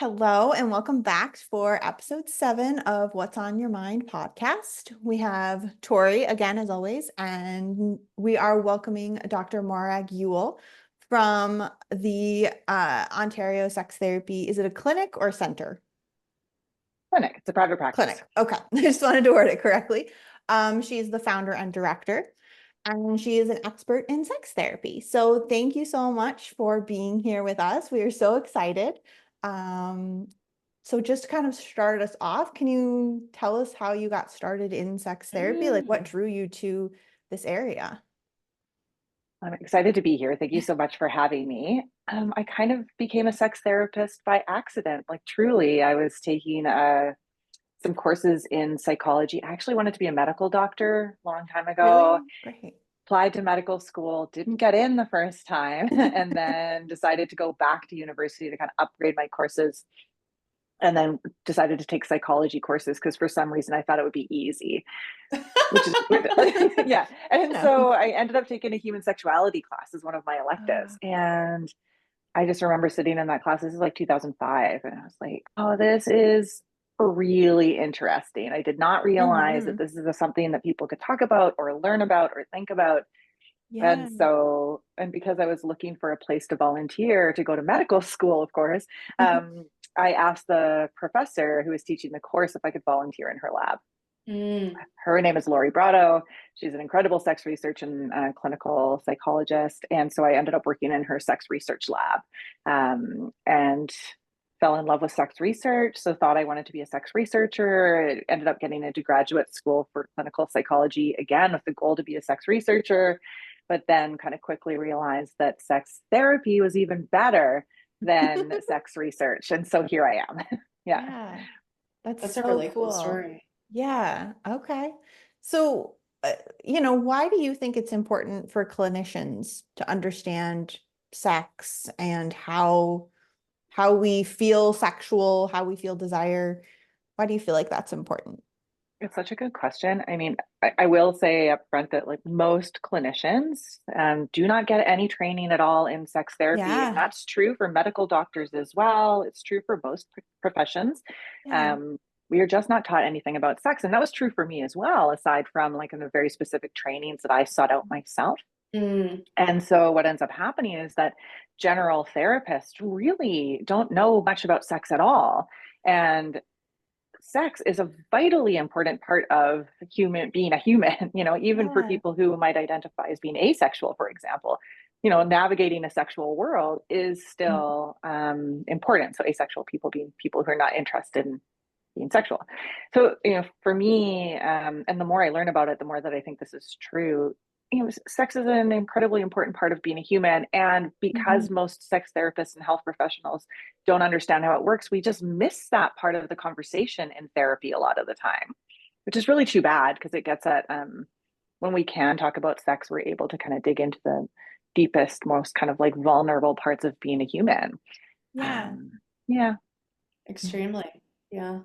Hello, and welcome back for episode 7 of What's on Your Mind podcast. We have Tori again, as always, and we are welcoming Dr. Morag Yule from the Ontario Sex Therapy. Is it a clinic or center? Clinic. It's a private practice. Clinic. Okay. I just wanted to word it correctly. She is the founder and director, and she is an expert in sex therapy. So thank you so much for being here with us. We are so excited. Um, so just to kind of start us off, can you tell us how you got started in sex therapy? Like what drew you to this area? I'm excited to be here. Thank you so much for having me. I kind of became a sex therapist by accident. Like, truly, I was taking some courses in psychology. I actually wanted to be a medical doctor a long time ago. Really? Great. Applied to medical school, didn't get in the first time, and then decided to go back to university to kind of upgrade my courses. And then decided to take psychology courses because for some reason I thought it would be easy, which is yeah. And Yeah. so I ended up taking a human sexuality class as one of my Uh, electives. And I just remember sitting in that class. This is like 2005. And I was like, oh, this is really interesting. I did not realize that mhm. this is something that people could talk about or learn about or think about. Yeah. And because I was looking for a place to volunteer to go to medical school, of course, I asked the professor who was teaching the course if I could volunteer in her lab. Mm. Her name is Lori Brotto. She's an incredible sex research and clinical psychologist. And so I ended up working in her sex research lab, and fell in love with sex research. So thought I wanted to be a sex researcher. Ended up getting into graduate school for clinical psychology, again, with the goal to be a sex researcher. But then kind of quickly realized that sex therapy was even better than sex research. And so here I am. Yeah. Yeah. That's That's a so really cool cool. story. Yeah. Okay. So, why do you think it's important for clinicians to understand sex and how we feel sexual, how we feel desire? Why do you feel like that's important? It's such a good question. I mean, I will say up front that like most clinicians do not get any training at all in sex therapy. And Yeah. that's true for medical doctors as well. It's true for most professions. Yeah. Um, we are just not taught anything about sex. And that was true for me as well, aside from like in the very specific trainings that I sought out myself. Mm. And so what ends up happening is that general therapists really don't know much about sex at all. And sex is a vitally important part of human being a human, even for Yeah. people who might identify as being asexual, for example. Navigating a sexual world is still important. So asexual people being people who are not interested in being sexual. So, for me, and the more I learn about it, the more that I think this is true. Sex is an incredibly important part of being a human. And Mhm. because most sex therapists and health professionals don't understand how it works, we just miss that part of the conversation in therapy a lot of the time, which is really too bad because it gets at when we can talk about sex, we're able to kind of dig into the deepest, most kind of like vulnerable parts of being a human. Yeah. Yeah. Extremely. Yeah.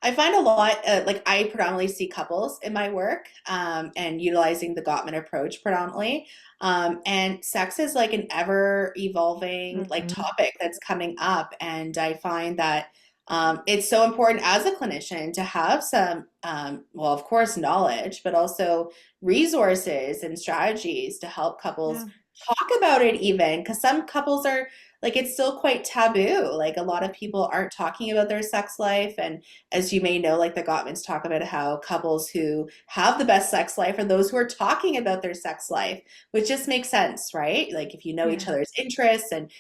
I find a lot, like I predominantly see couples in my work, and utilizing the Gottman approach predominantly. And sex is like an ever evolving like Mhm. topic that's coming up. And I find that it's so important as a clinician to have some, well, of course, knowledge, but also resources and strategies to help couples Yeah. talk about it even because some couples are like it's still quite taboo. Like a lot of people aren't talking about their sex life. And as you may know, like the Gottmans talk about how couples who have the best sex life are those who are talking about their sex life, which just makes sense, right? Like if you know each Yeah. other's interests and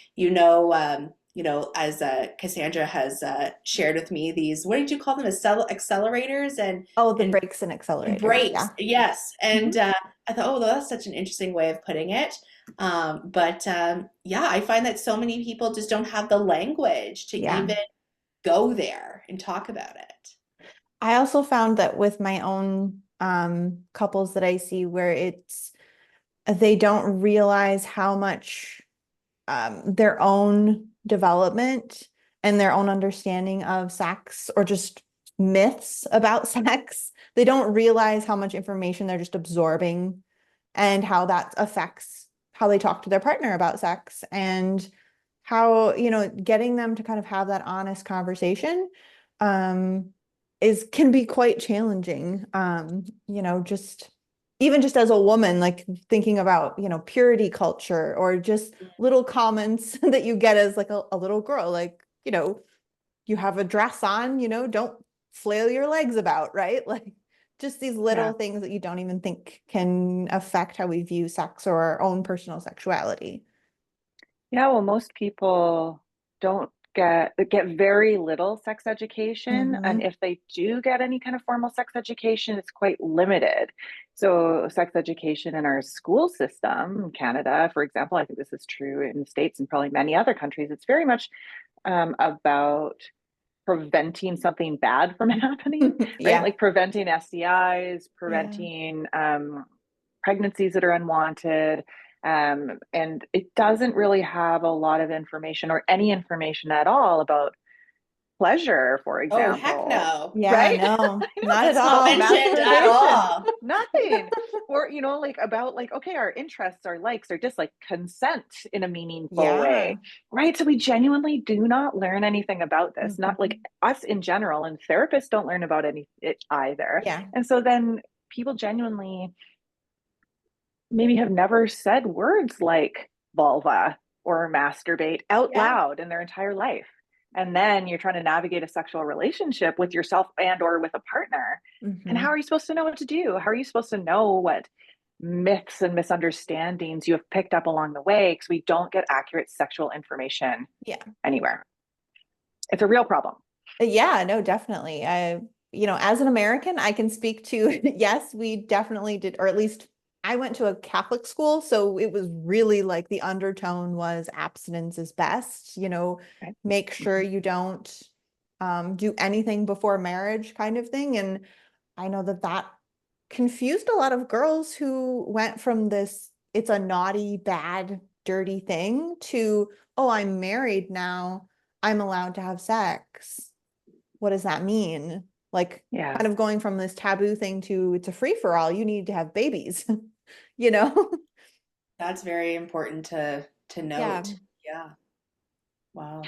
as Cassandra has shared with me, these, what did you call them? Accelerators Oh, the and brakes and accelerators. breaks. Yeah. Yes. And Mhm. I thought, oh, that's such an interesting way of putting it. But yeah, I find that so many people just don't have the language to Yeah. even go there and talk about it. I also found that with my own couples that I see where they don't realize how much their own development and their own understanding of sex or just myths about sex, they don't realize how much information they're just absorbing and how that affects how they talk to their partner about sex. And how, getting them to kind of have that honest conversation, can be quite challenging. Just even just as a woman, like thinking about, purity culture or just little comments that you get as like a little girl, like, you have a dress on, don't flail your legs about, right? Like just these little Yeah. things that you don't even think can affect how we view sex or our own personal sexuality. Yeah, well, most people don't get very little sex education, and Hmm. if they do get any kind of formal sex education, it's quite limited. So, sex education in our school system in Canada, for example, I think this is true in the States and probably many other countries, it's very much about preventing something bad from happening, right? Yeah. Like preventing STIs, Yeah. preventing pregnancies that are unwanted. And it doesn't really have a lot of information or any information at all about pleasure, for Oh, heck example, no. Yeah, right? no, I know, not at That's not all. mentioned at masturbation, all. nothing. Or, like about like, okay, our interests, our likes, our dislikes, consent in a meaningful Yeah. way, right? So we genuinely do not learn anything about this, not like Mhm. us in general, and therapists don't learn about it either. Yeah. And so then people genuinely maybe have never said words like vulva or masturbate out Yeah. loud in their entire life. And then you're trying to navigate a sexual relationship with yourself and or with a partner. And how Hmm. are you supposed to know what to do? How are you supposed to know what myths and misunderstandings you have picked up along the way? Because we don't get accurate sexual information Yeah. anywhere. It's a real problem. Yeah, no, definitely. As an American, I can speak to, yes, we definitely did, or at least I went to a Catholic school, so it was really like the undertone was abstinence is best, Right? make sure Mm-hmm. you don't do anything before marriage kind of thing. And I know that that confused a lot of girls who went from this, it's a naughty, bad, dirty thing to, oh, I'm married now. I'm allowed to have sex. What does that mean? Like Yeah. kind of going from this taboo thing to it's a free for all. You need to have babies, you know? That's very important to Yeah. note. Yeah. Wow.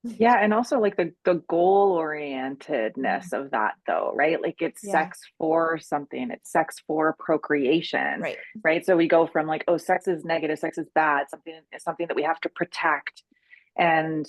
Yeah, and also like the goal orientedness of that though, right? Like it's Yeah. sex for something, it's sex for procreation, Right. right? So we go from like, oh, sex is negative, sex is bad, something is something that we have to protect. And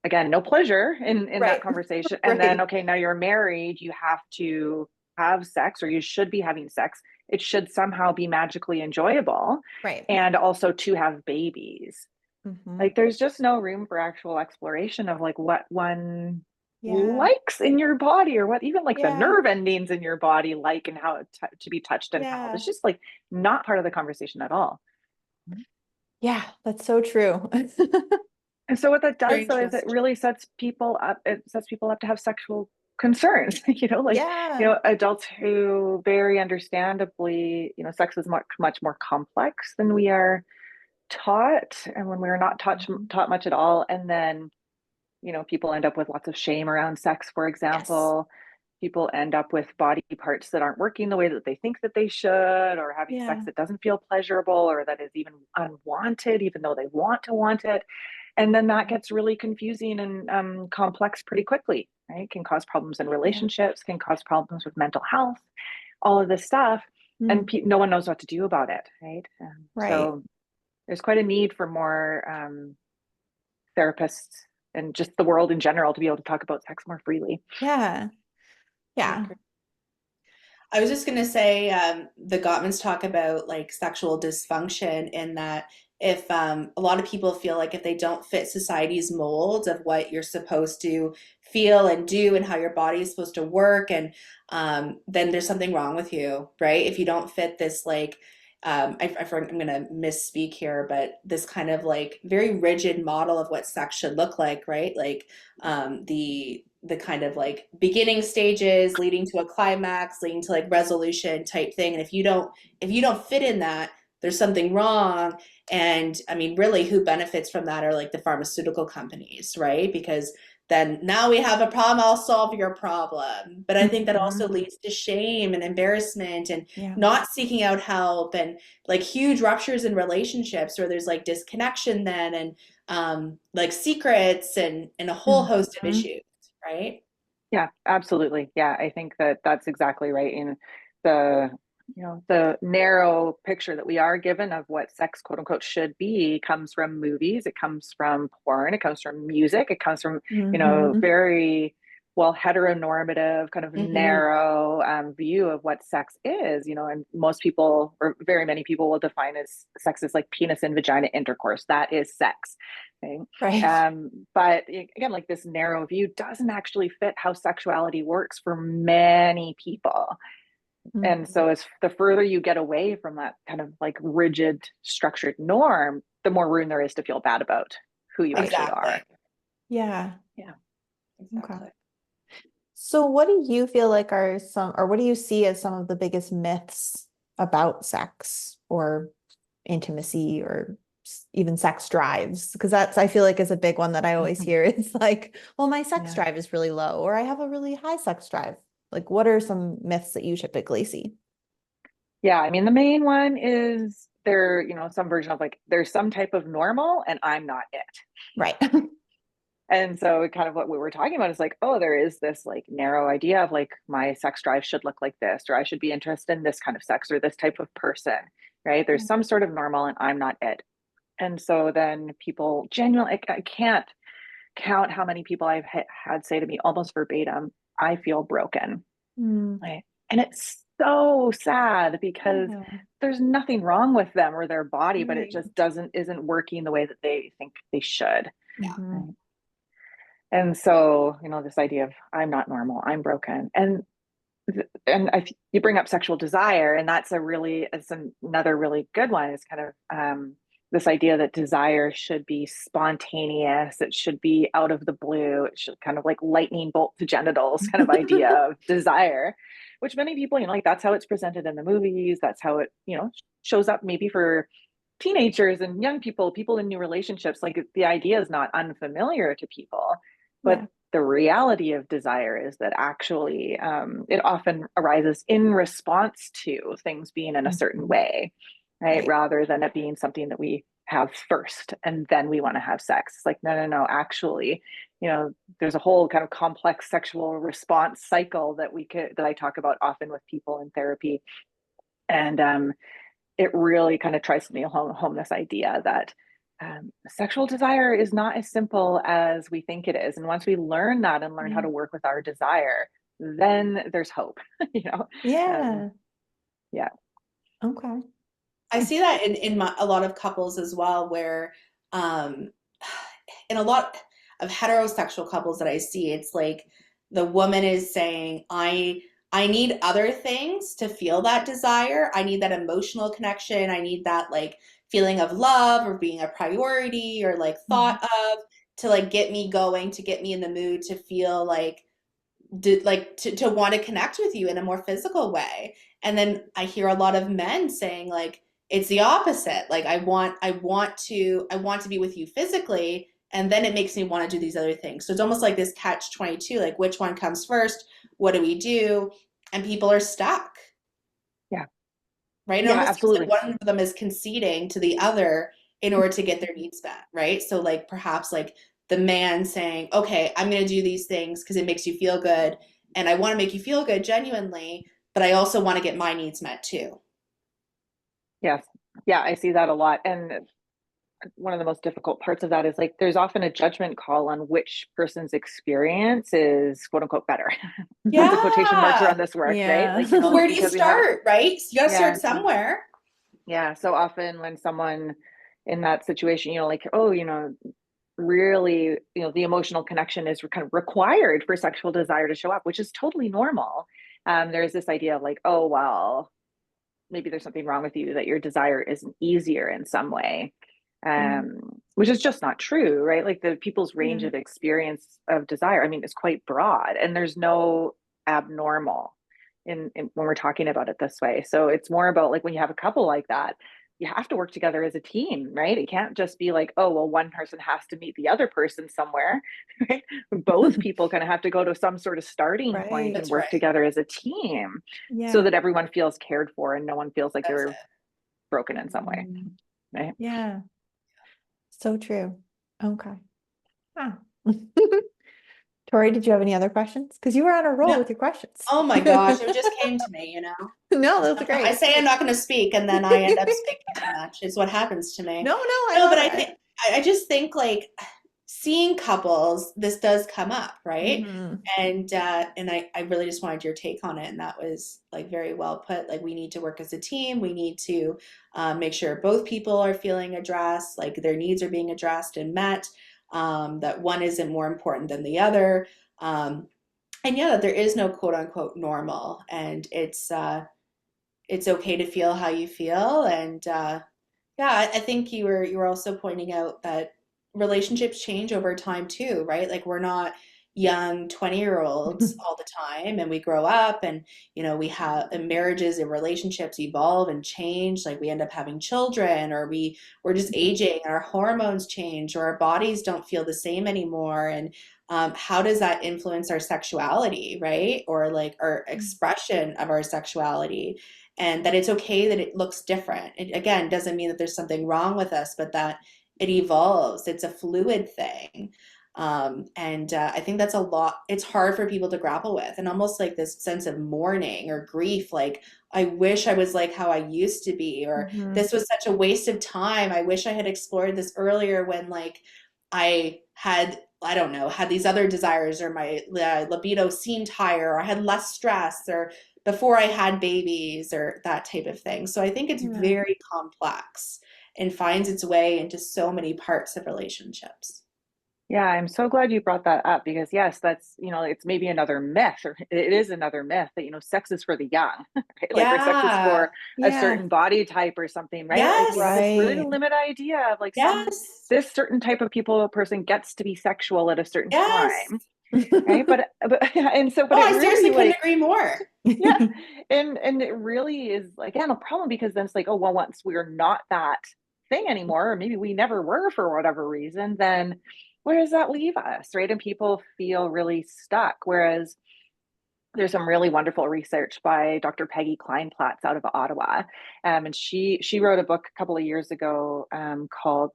again, no pleasure in that Right. conversation. And then, Right. okay, now you're married, you have to have sex or you should be having sex. It should somehow be magically enjoyable Right. and also to have babies. Hmm. Like there's just no room for actual exploration of like what one Yeah. likes in your body or what even like the Yeah. nerve endings in your body like and how to be touched and held. Yeah. It's just like not part of the conversation at all. Yeah. That's so true. And so what that Very does though is it interesting. really sets people up. It sets people up to have sexual concerns. Like Yeah. adults who very understandably, sex is much more complex than we are taught, and when we're not Mhm. taught much at all, and then people end up with lots of shame around sex, for Yes. example. People end up with body parts that aren't working the way that they think that they should, or having sex Yeah. that doesn't feel pleasurable, or that is even unwanted, even though they want it. And then that gets really confusing and complex pretty quickly, right? Can cause problems in Yeah. relationships, can cause problems with mental health, all of this stuff. And Mm. no one knows what to do about it, right? Right. So there's quite a need for more therapists and just the world in general to be able to talk about sex more freely. Yeah. I Yeah. agree. I was just gonna say, the Gottmans talk about like sexual dysfunction in that if a lot of people feel like if they don't fit society's mold of what you're supposed to feel and do and how your body is supposed to work, and then there's something wrong with you, right? If you don't fit this like I'm gonna misspeak here, but this kind of like very rigid model of what sex should look like, right? Like the kind of like beginning stages leading to a climax, leading to like resolution type thing. And if you don't fit in that, there's something wrong. And I mean, really, who benefits from that are like the pharmaceutical companies, right? Because then now we have a problem, I'll solve your problem. But I think that Mhm. also leads to shame and embarrassment and Yeah. not seeking out help and like huge ruptures in relationships where there's like disconnection then and like secrets and a whole host of Mhm. issues, right? Yeah, absolutely. Yeah, I think that that's exactly right. In the, the narrow picture that we are given of what sex, quote unquote, should be comes from movies, it comes from porn, it comes from music, it comes from, Mhm. very well heteronormative, kind of Hmm. narrow view of what sex is, and most people, or very many people, will define as sex as like penis and vagina intercourse. That is sex. Okay. Right. But again, like this narrow view doesn't actually fit how sexuality works for many people. And Mhm. so, as the further you get away from that kind of like rigid, structured norm, the more room there is to feel bad about who you actually Exactly. are. Yeah. Yeah. Okay. Exactly. So what do you feel like are some, or what do you see as some of the biggest myths about sex or intimacy or even sex drives? Because that's, I feel like, is a big one that I always hear. It's like, well, my sex Yeah. drive is really low, or I have a really high sex drive. Like, what are some myths that you typically see? Yeah. I mean, the main one is there, some version of like, there's some type of normal and I'm not it. Right. And so kind of what we were talking about is like, oh, there is this like narrow idea of like my sex drive should look like this, or I should be interested in this kind of sex or this type of person, right? There's some sort of normal and I'm not it. And so then people genuinely, I can't count how many people I've had say to me almost verbatim, I feel broken. Mm, Right. And it's so sad because yeah. there's nothing wrong with them or their body, but it Right. just isn't working the way that they think they should. Yeah. Mhm. Right. And so, this idea of I'm not normal, I'm broken. And you bring up sexual desire, and that's another really good one. Is kind of this idea that desire should be spontaneous, it should be out of the blue, it should kind of like lightning bolt to genitals kind of idea of desire, which many people, like that's how it's presented in the movies. That's how it, shows up maybe for teenagers and young people, people in new relationships. Like the idea is not unfamiliar to people, but Yeah. the reality of desire is that actually it often arises in response to things being in a certain Mhm. way, right? Right. Rather than it being something that we have first and then we want to have sex. It's like, no, no, no, actually, there's a whole kind of complex sexual response cycle that I talk about often with people in therapy. And it really kind of tries to nail home this idea that sexual desire is not as simple as we think it is. And once we learn that and learn how Yeah. to work with our desire, then there's hope, you know? Um, Yeah. yeah. Okay. I Nice. see that in a lot of couples as well, where um, in a lot of heterosexual couples that I see, it's like the woman is saying, I need other things to feel that desire. I need that emotional connection. I need that like feeling of love or being a priority or like Mhm. thought of to like get me going, to get me in the mood to feel like to want to connect with you in a more physical way. And then I hear a lot of men saying like it's the opposite. Like I want to be with you physically, and then it makes me want to do these other things. So it's almost like this catch 22, like which one comes first? What do we do? And people are stuck, Yeah. right? It Yeah, almost seems like absolutely. one of them is conceding to the other in order to get their needs met, right? So like perhaps like the man saying, "Okay, I'm going to do these things because it makes you feel good, and I want to make you feel good genuinely, but I also want to get my needs met too." Yes. Yeah, I see that a lot. And one of the most difficult parts of that is like there's often a judgment call on which person's experience is quote unquote better. The quotation marks Yeah. around this word, right? Yeah. Like, Well, where do you because we have, start, right? So you got to yeah, start somewhere. yeah. So often when someone in that situation, like, oh, really, the emotional connection is kind of required for sexual desire to show up, which is totally normal. There's this idea of like, oh, well, maybe there's something wrong with you that your desire isn't easier in some way, Mm, which is just not true, right? Like the people's range yeah. of experience of desire, I mean, is quite broad, and there's no abnormal in when we're talking about it this way. So it's more about like when you have a couple like that, you have to work together as a team, right? It can't just be like, oh, well, one person has to meet the other person somewhere, right? Both people kind of have to go to some sort of starting point Right. and That's work right. together as a team so Yeah. that everyone feels cared for and no one feels like That's they're it. broken in some way, Mhm. right? Yeah. So true. Okay. Huh. Tori, did you have any other questions? Because you were on a roll No. with your questions. Oh my gosh, it just came to me, you know. No, that was I great. say I'm not going to speak, and then I end up speaking too much. Is what happens to me. No, I No, love but I it. think I just think like seeing couples, this does come up, right? Mhm. And I really just wanted your take on it, and that was like very well put. Like we need to work as a team. We need to make sure both people are feeling addressed, like their needs are being addressed and met. That one isn't more important than the other. Um, and yeah, that there is no quote unquote normal, and it's okay to feel how you feel. And yeah, I think you were also pointing out that relationships change over time too, right? Like we're not young 20-year-olds all the time, and we grow up, and we have and marriages and relationships evolve and change. Like we end up having children, or we're just aging and our hormones change, or our bodies don't feel the same anymore. And how does that influence our sexuality, right? Or like our expression of our sexuality, and that it's okay that it looks different. It again doesn't mean that there's something wrong with us, but that it evolves. It's a fluid thing. And I think that's a lot. It's hard for people to grapple with, and almost like this sense of mourning or grief. Like, I wish I was like how I used to be, or Mhm. this was such a waste of time. I wish I had explored this earlier when like I had, I don't know, had these other desires, or my libido seemed higher, or I had less stress, or before I had babies, or that type of thing. So I think it's Yeah. very complex and finds its way into so many parts of relationships. Yeah, I'm so glad you brought that up because yes, that's, it's maybe another myth, or it is another myth that, sex is for the young, right? Like, or sex is Yeah. for a Yeah. certain body type or something, right? Like we have this really Right. limited idea of like Yes. this certain type of people, a person gets to be sexual at a certain Yes. time, right? But Oh, it I really seriously couldn't like, agree more. yeah. And it really is like, yeah, no problem, because then it's like, oh, well, once we're not that thing anymore, or maybe we never were for whatever reason, then where does that leave us, right? And people feel really stuck. Whereas there's some really wonderful research by Dr. Peggy Kleinplatz out of Ottawa, and she wrote a book a couple of years ago called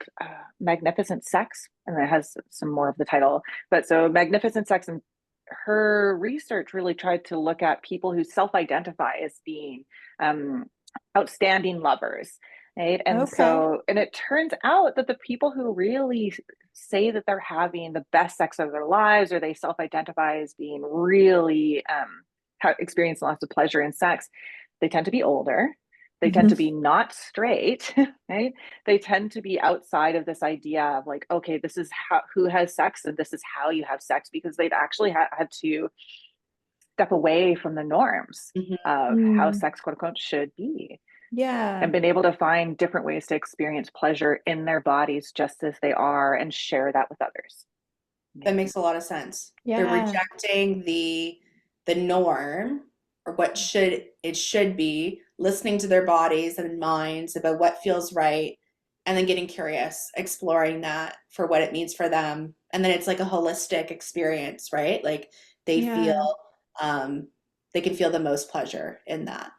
Magnificent Sex, and it has some more of the title. But so Magnificent Sex, and her research really tried to look at people who self-identify as being um, outstanding lovers, right? Okay. And it turns out that the people who really say that they're having the best sex of their lives, or they self-identify as being really experiencing lots of pleasure in sex, they tend to be older, they tend to Mhm. be not straight, right? They tend to be outside of this idea of like, okay, this is who has sex, and this is how you have sex, because they've actually had to step away from the norms Mhm. of how Mm. sex, quote unquote, should be, Yeah. and been able to find different ways to experience pleasure in their bodies just as they are, and share that with others. That Yeah. makes a lot of sense. They're Yeah. rejecting the norm, or what should be, listening to their bodies and minds about what feels right, and then getting curious, exploring that for what it means for them. And then it's like a holistic experience, right? Like they feel Yeah. um they can feel the most pleasure in that.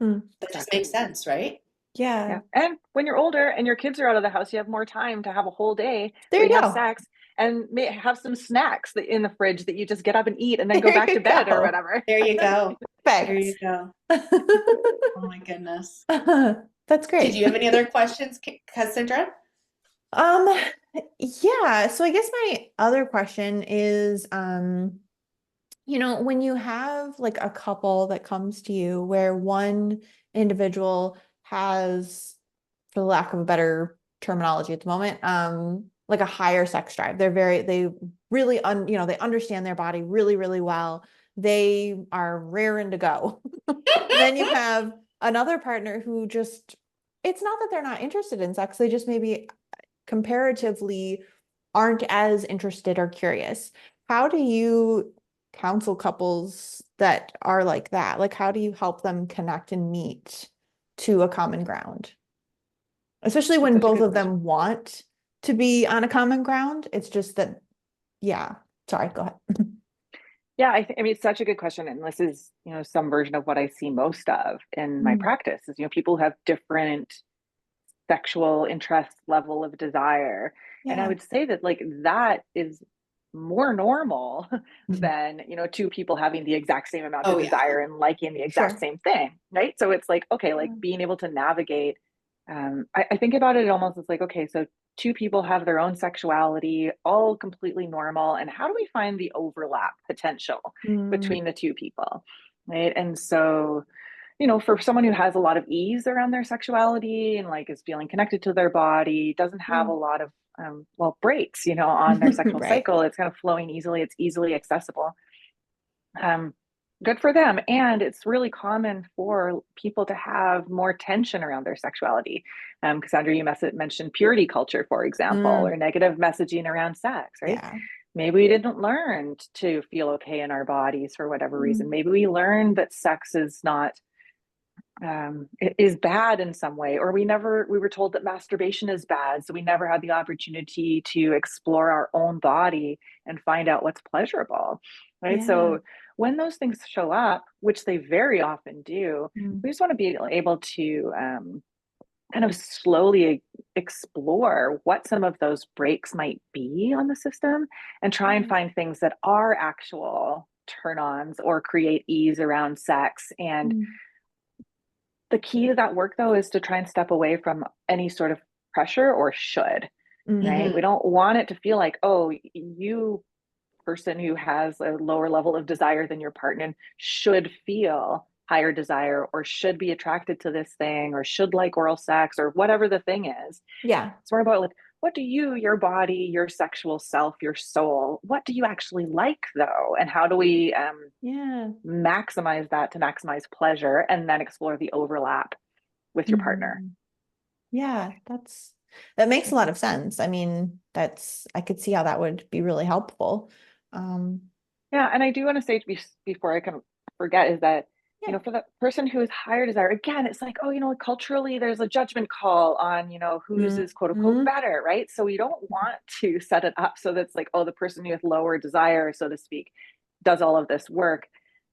Mm. That just Exactly. makes sense, right? Yeah. Yeah. And when you're older and your kids are out of the house, you have more time to have a whole day There where you you have go. sex, and may have some snacks in the fridge that you just get up and eat and then go There back to you bed or go. whatever. There you go. There Perfect. you go. Oh my goodness. That's Did great. you have any other questions, Cassandra? Um, yeah, so I guess my other question is, when you have like a couple that comes to you where one individual has, for lack of a better terminology at the moment, like a higher sex drive. They really they understand their body really, really well. They are raring to go. And then you have another partner who just, it's not that they're not interested in sex, they just maybe comparatively aren't as interested or curious. How do you counsel couples that are like that? Like, how do you help them connect and meet to a common ground? Especially That's when such a both good of question. them want to be on a common ground. It's just that, yeah. Sorry, go ahead. Yeah, I mean, it's such a good question. And this is, some version of what I see most of in my Mm. practice is, people have different sexual interest, level of desire. And I Yeah. would say that like that is more normal Mhm. than, you know, two people having the exact same amount of Oh yeah. desire and liking the exact Sure. same thing, right? So it's like, okay, like Yeah. being able to navigate. I think about it almost as like, okay, so two people have their own sexuality, all completely normal. And how do we find the overlap potential Mm, between the two people? Right. And so, you know, for someone who has a lot of ease around their sexuality and like is feeling connected to their body, doesn't have a mm. lot of, well, breaks, you know, on their sexual Right. cycle, it's kind of flowing easily, it's easily accessible. Um, Good for them. And it's really common for people to have more tension around their sexuality. Cassandra, you mentioned purity culture, for example, or Mm, negative messaging around sex, right? yeah. Maybe we didn't learn to feel okay in our bodies for whatever reason. Mm, Maybe we learned that sex is not is bad in some way, or we were told that masturbation is bad, so we never had the opportunity to explore our own body and find out what's pleasurable, right? yeah. So when those things show up, which they very often do, Mm, we just want to be able to kind of slowly explore what some of those breaks might be on the system and try and yeah. find things that are actual turn ons or create ease around sex. And Mm, the key to that work, though, is to try and step away from any sort of pressure or should, right? mhm. We don't want it to feel like, oh, you person who has a lower level of desire than your partner should feel higher desire or should be attracted to this thing or should like oral sex or whatever the thing is. Yeah. It's more about like, what do you, your body, your sexual self, your soul, what do you actually like though? And how do we Yeah. maximize that to maximize pleasure and then explore the overlap with your partner? Mhm. Yeah, that makes a lot of sense. I mean, I could see how that would be really helpful. Um, Yeah, and I do want to say before I can forget is that, you yeah. know, for the person who is higher desire, again, it's like, oh, you know, culturally there's a judgment call on, you know, whose is quote unquote Mhm. better, right? So we don't want to set it up so that's like, oh, the person with lower desire, so to speak, does all of this work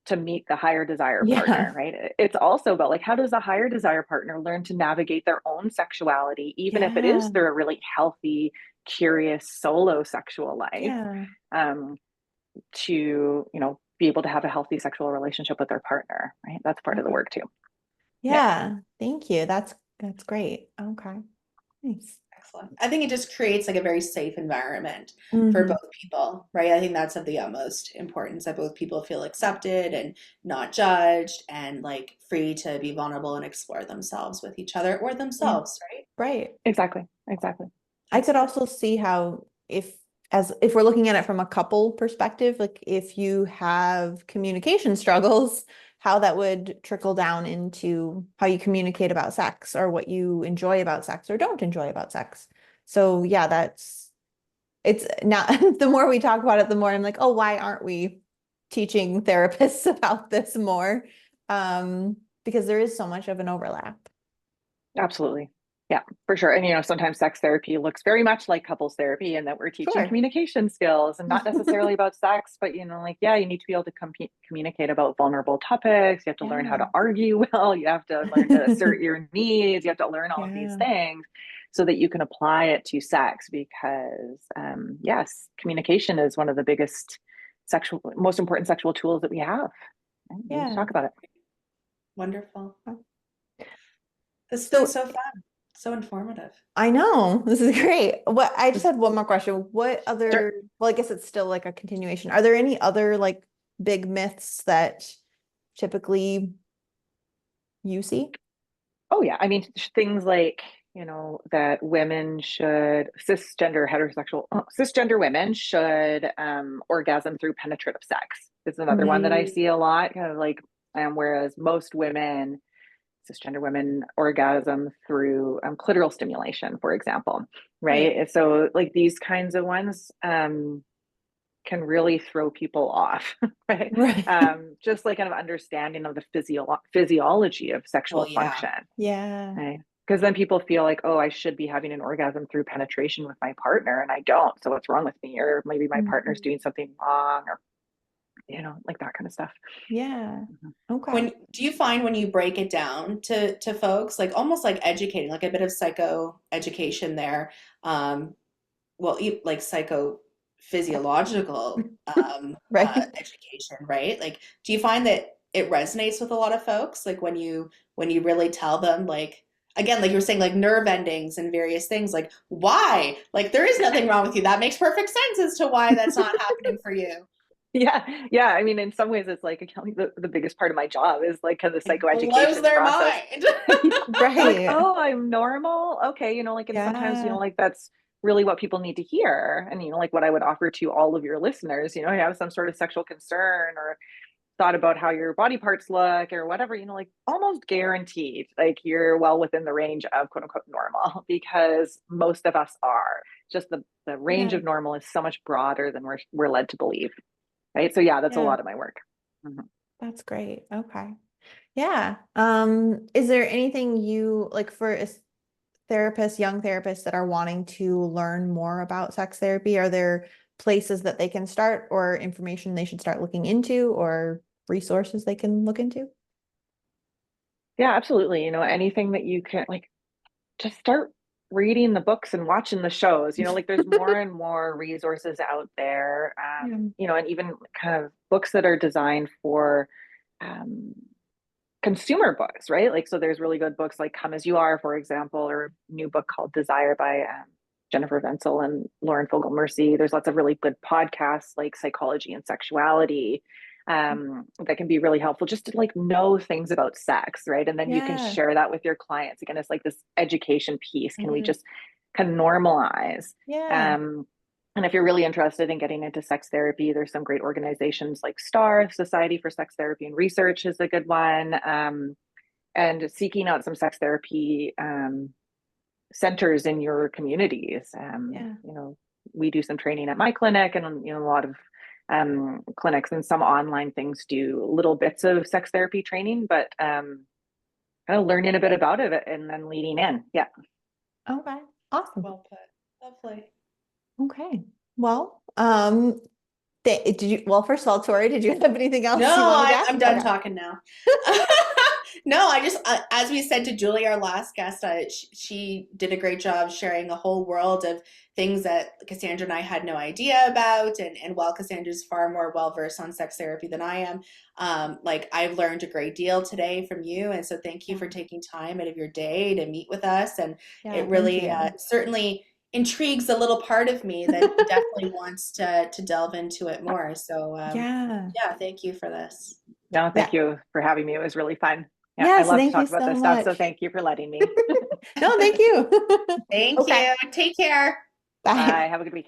to meet the higher desire Yeah. partner, right? It's also about like, how does a higher desire partner learn to navigate their own sexuality, even if it is Yeah. through a really healthy, curious solo sexual life? Yeah. Um, to, you know, be able to have a healthy sexual relationship with their partner, right? That's part of the Okay. work too. Yeah. Yeah. Thank you. That's great. Okay. Nice. Excellent. I think it just creates like a very safe environment for Hmm. both people, right? I think that's of the utmost importance that both people feel accepted and not judged and like free to be vulnerable and explore themselves with each other or Yeah. themselves, right? Right. Exactly. Exactly. I could Excellent. also see how if we're looking at it from a couple perspective, like if you have communication struggles, how that would trickle down into how you communicate about sex or what you enjoy about sex or don't enjoy about sex. So yeah, it's now the more we talk about it, the more I'm like, oh, why aren't we teaching therapists about this more? Because there is so much of an overlap. Absolutely. Yeah, for sure. And, you know, sometimes sex therapy looks very much like couples therapy in that we're teaching Sure. communication skills and not necessarily about sex, but, you know, like, yeah, you need to be able to communicate about vulnerable topics. You have to learn how Yeah. to argue well. You have to learn to assert your needs. You have to learn all of these Yeah. things so that you can apply it to sex because, yes, communication is one of the most important sexual tools that we have. Right? We need to Yeah. talk about it. Wonderful. This has been So so fun, so informative. I know this is great. What I just had one more question. What Sure. other, well, I guess it's still like a continuation. Are there any other like big myths that typically you see? Oh yeah, I mean things like, you know, that cisgender women should orgasm through penetrative sex. Is another one that I Mm, see a lot, kind of like whereas most women, cisgender women orgasm through clitoral stimulation, for example, right? Right. And so like these kinds of ones can really throw people off, right? Right. Just like kind of understanding of the physiology of well, sexual yeah. function. Yeah. Right. Because then people feel like, oh, I should be having an orgasm through penetration with my partner, and I don't. So what's wrong with me? Or maybe my partner's Mhm. doing something wrong. Or you know, like that kind of stuff. Yeah. Mhm. Okay. When do you find when you break it down to folks, like almost like educating, like a bit of psycho education there, um, well, like psychophysiological Right. education, right? Like, do you find that it resonates with a lot of folks? Like when you really tell them, like again, like you were saying, like nerve endings and various things, like why? Like there is nothing wrong with you. That makes perfect sense as to why that's not happening for you. Yeah, yeah. I mean, in some ways, it's like accounting. The biggest part of my job is like kind of the It blows psychoeducation their process. mind. They're like, Right. oh, I'm normal. Okay, you know, like, and sometimes, you know, Yeah. like that's really what people need to hear. And, you know, like what I would offer to all of your listeners, you know, you have some sort of sexual concern or thought about how your body parts look or whatever, you know, like almost guaranteed, like you're well within the range of quote unquote normal because most of us are. Just the range Yeah. of normal is so much broader than we're led to believe. Right. So yeah, that's a Yeah. lot of my work. Mhm. That's great. Okay. Yeah. Is there anything you like for therapists, young therapists that are wanting to learn more about sex therapy? Are there places that they can start or information they should start looking into or resources they can look into? Yeah, absolutely. You know, anything that you can like just start reading the books and watching the shows, you know, like there's more and more resources out there, Yeah. you know, and even kind of books that are designed for um, consumer books, right? Like, so there's really good books like Come As You Are, for example, or a new book called Desire by Jennifer Vensel and Lauren Fogel Mercy. There's lots of really good podcasts like Psychology and Sexuality that can be really helpful just to like know things about sex, right? And then you can Yeah. share that with your clients. Again, it's like this education piece. Can we Mhm. just kind of normalize? Yeah. Um, and if you're really interested in getting into sex therapy, there's some great organizations like STAR, Society for Sex Therapy and Research is a good one. And seeking out some sex therapy centers in your communities. Yeah. You know, we do some training at my clinic and, you know, a lot of clinics and some online things do little bits of sex therapy training, but kind of learning a bit about it and then leading in. Yeah. Okay. Awesome. Well put. Lovely. Okay. Well, did you, well, first of all, Tori, did you have anything No, else you wanted to ask? I'm done Okay. talking now. No, I just, as we said to Julie, our last guest, she did a great job sharing a whole world of things that Cassandra and I had no idea about. And while Cassandra's far more well versed on sex therapy than I am, like I've learned a great deal today from you. And so thank you Yeah. for taking time out of your day to meet with us. And Yeah. it Thank really you. certainly intrigues a little part of me that definitely wants to delve into it more. So Yeah. yeah, thank you for this. No, thank Yeah. you for having me. It was really fun. Yeah, I Yes. love to Thank you talk about so this stuff. So much. thank you for letting me. No, thank you. Thank Okay. you. Take care. Bye. Bye. Have a good week.